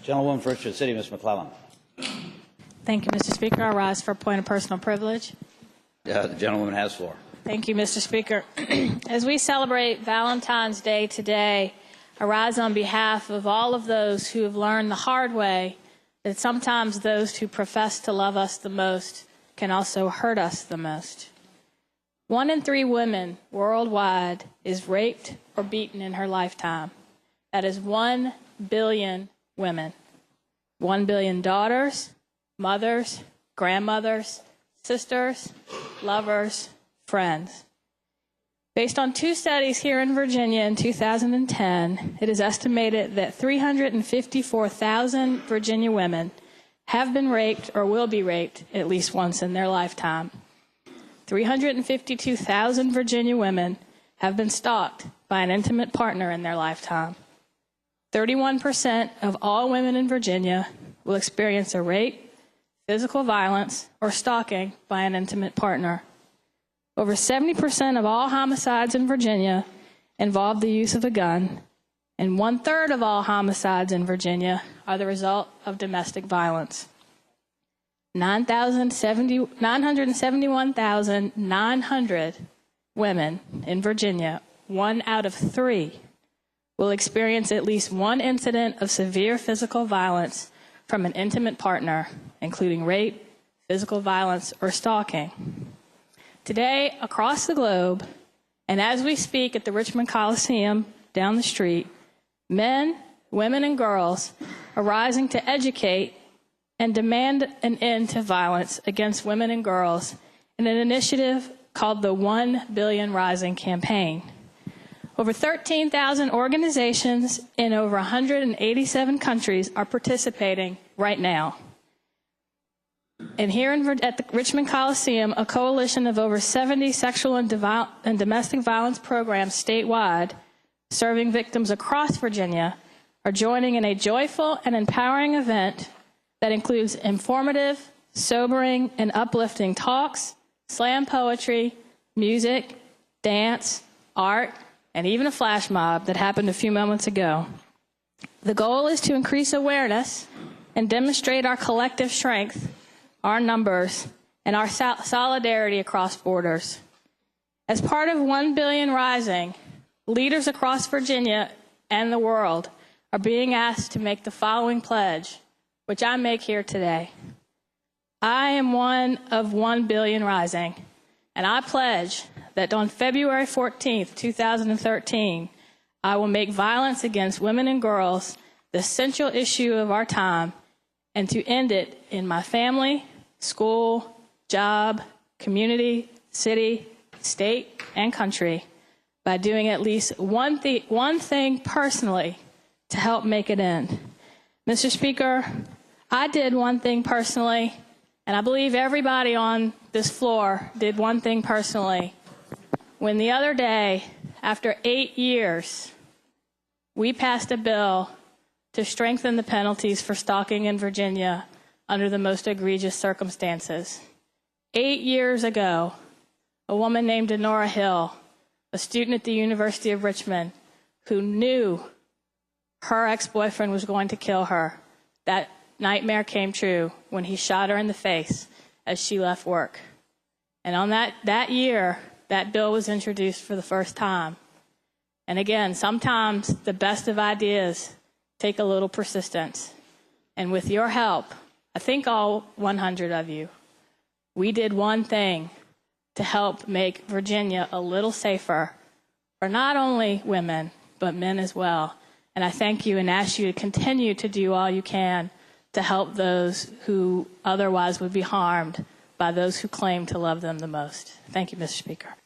Gentlewoman for Richmond City, Ms. McClellan. Thank you, Mr. Speaker. I rise for a point of personal privilege. The gentlewoman has floor. Thank you, Mr. Speaker. As we celebrate Valentine's Day today, I rise on behalf of all of those who have learned the hard way that sometimes those who profess to love us the most can also hurt us the most. 1 in 3 women worldwide is raped or beaten in her lifetime. That is 1 billion women. 1 billion daughters, mothers, grandmothers, sisters, lovers, friends. Based on 2 studies here in Virginia in 2010, it is estimated that 354,000 Virginia women have been raped or will be raped at least once in their lifetime. 352,000 Virginia women have been stalked by an intimate partner in their lifetime. 31% of all women in Virginia will experience a rape, physical violence, or stalking by an intimate partner. Over 70% of all homicides in Virginia involve the use of a gun, and 1/3 of all homicides in Virginia are the result of domestic violence. 971,900 women in Virginia, 1 out of 3, will experience at least one incident of severe physical violence from an intimate partner, including rape, physical violence, or stalking. Today, across the globe, and as we speak at the Richmond Coliseum down the street, men, women, and girls are rising to educate and demand an end to violence against women and girls in an initiative called the 1 Billion Rising campaign. Over 13,000 organizations in over 187 countries are participating right now. And here at the Richmond Coliseum, a coalition of over 70 sexual and domestic violence programs statewide, serving victims across Virginia, are joining in a joyful and empowering event that includes informative, sobering, and uplifting talks, slam poetry, music, dance, art, and even a flash mob that happened a few moments ago. The goal is to increase awareness and demonstrate our collective strength, our numbers, and our solidarity across borders. As part of 1 Billion Rising, leaders across Virginia and the world are being asked to make the following pledge, which I make here today. I am one of 1 Billion Rising, and I pledge that on February 14th, 2013, I will make violence against women and girls the central issue of our time, and to end it in my family, school, job, community, city, state, and country by doing at least one thing personally to help make it end. Mr. Speaker, I did one thing personally, and I believe everybody on this floor did one thing personally. When the other day, after 8 years, we passed a bill to strengthen the penalties for stalking in Virginia under the most egregious circumstances. 8 years ago, a woman named Denora Hill, a student at the University of Richmond, who knew her ex-boyfriend was going to kill her, that nightmare came true when he shot her in the face as she left work. And on that year, that bill was introduced for the first time. And again, sometimes the best of ideas take a little persistence. And with your help, I think all 100 of you, we did one thing to help make Virginia a little safer for not only women, but men as well. And I thank you and ask you to continue to do all you can to help those who otherwise would be harmed by those who claim to love them the most. Thank you, Mr. Speaker.